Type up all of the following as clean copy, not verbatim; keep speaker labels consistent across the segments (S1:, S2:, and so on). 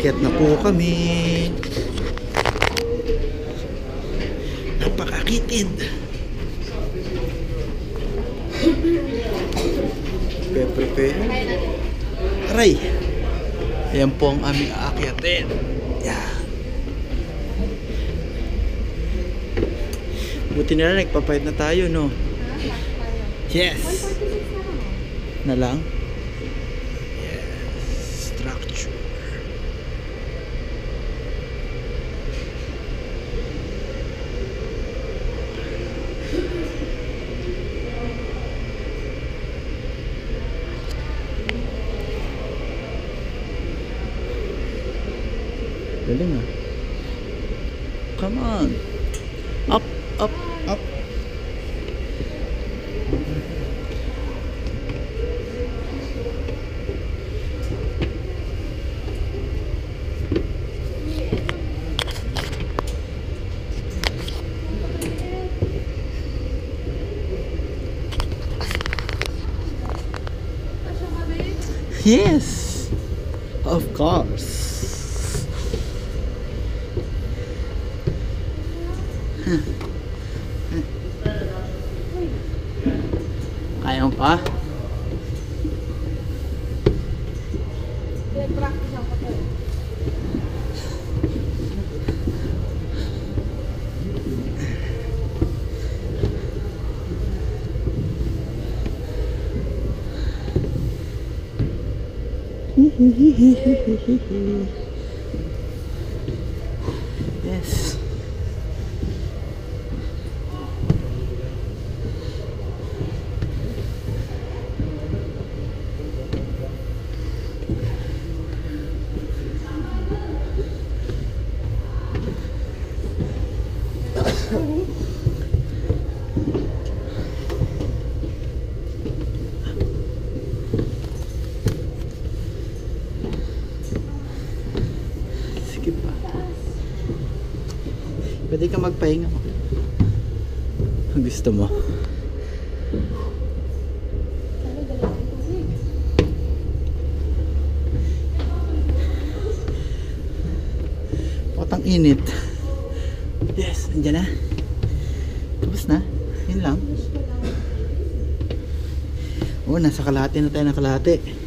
S1: Aakyat na po kami. Napakakitid. Prepare. Aray. Ayan po ang aming aakyatin. Yan. Buti na lang nagpapahit na tayo, no? Yes. Na lang? Yes. Structure. Galing ah. Come on. Up, up, up. Yes. Of course. Kaya mo pa? Yes. Sige pa. Pwede ka magpahinga mo. Ang gusto mo. Potang init. Yes, nandiyan na. Tapos na. Yun lang. Oo, nasa kalahati na tayo ng kalahati.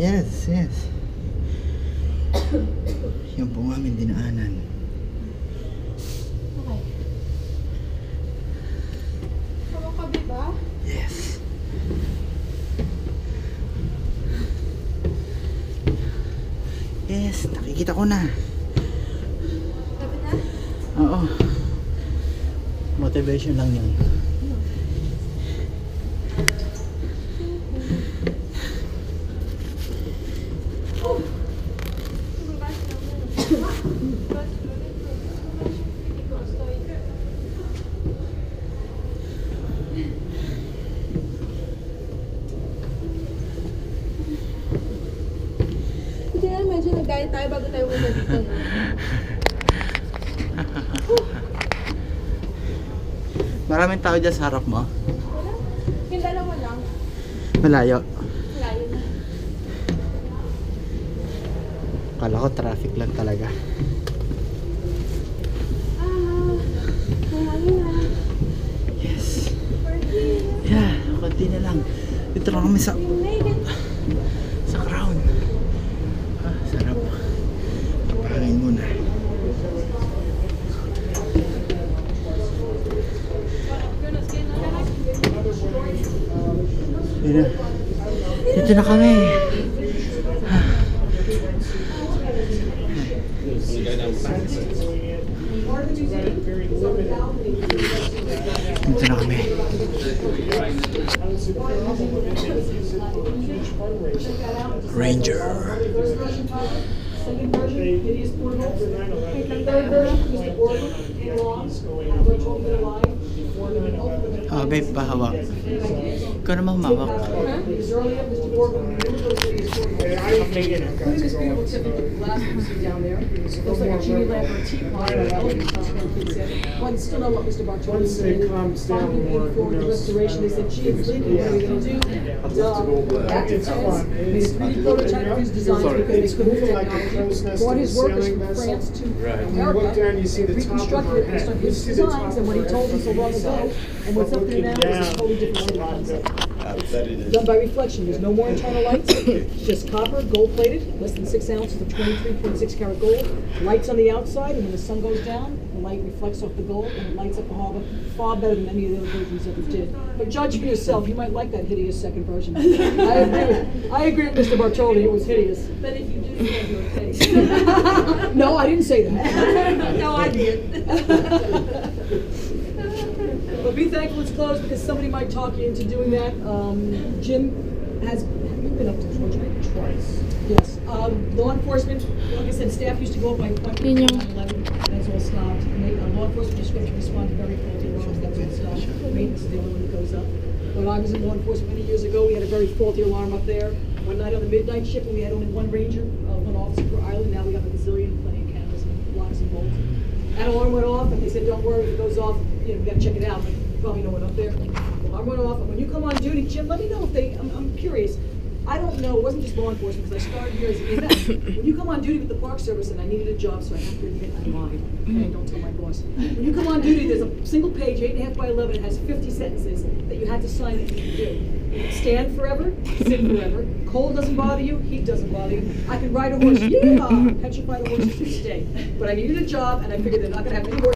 S1: Yes, yes. Yan po ang aming dinaanan.
S2: Okay. Kumakabi ba?
S1: Yes. Yes, nakikita ko na.
S2: Gabi na?
S1: Oo. Motivation lang yun.
S2: Hindi na medyo nag-diet tayo bago tayo muna dito. No?
S1: Maraming tao dyan sa harap mo.
S2: Wala. Yung dalawa lang.
S1: Malayo.
S2: Layo na.
S1: Kala ko traffic lang talaga.
S2: May hangin na.
S1: Yes. Yeah, konti na lang. Dito lang kami sa crown. Ah, sarap. Pahangin muna. Dito na kami. Dito na kami. Ranger.
S3: second version, hideous portals. The third version, Mr. Orton came along, and we're told they're live.
S1: Oh, babe, pahawak. Ikaw naman humawak.
S3: Because earlier, Mr. Orton, we knew those hideous portals. Including this beautiful Tiffany glass you see down there. Looks like a genie lamp or a teapot or an elegant one still know what Mr. Bartoli said. Finally, before the restoration, they said, gee, it's leaking, what are we going to do? Active Tens made a 3D prototype of his designs because they couldn't fit technology. Brought his workers from France to America, reconstructed it based on his designs and what he told them so long ago. And what's up there now is a totally different concept. Done by reflection. There's no more internal lights. Just copper, gold-plated, less than 6 ounces of 23.6 karat gold. Lights on the outside, and when the sun goes down, the light reflects off the gold and it lights up the harbor far better than any of the other versions ever did. But judge for yourself. You might like that hideous second version. I agree with Mr. Bartoli. It was hideous.
S2: But if you do say your face.
S3: No, I didn't say that.
S2: No, I did.
S3: But be thankful it's closed because somebody might talk you into doing that. Jim has, have you been up to Georgia? Twice. Yes. Law enforcement, like I said, staff used to go up by appointment on 9/11. That's all stopped. Law enforcement description responded very faulty alarms. That's all stopped. Maintenance is the only one that goes up. When I was in law enforcement many years ago, we had a very faulty alarm up there. One night on the midnight shift, when we had only one ranger, one officer per island. Now we have a gazillion, plenty of cameras and locks and bolts. That alarm went off, and they said, don't worry, if it goes off, you know, we got to check it out. But you probably know one up there. The alarm went off, and when you come on duty, Jim, let me know if they, I'm curious. I don't know, it wasn't just law enforcement, because I started here as an EMS. When you come on duty with the Park Service, and I needed a job, so I have to admit I lied. Okay, don't tell my boss. When you come on duty, there's a single page, 8.5 by 11, it has 50 sentences that you had to sign that you could do. Stand forever, sit forever. Cold doesn't bother you, heat doesn't bother you. I can ride a horse, yeah, petrified a horse to stay. But I needed a job, and I figured they're not going to have any more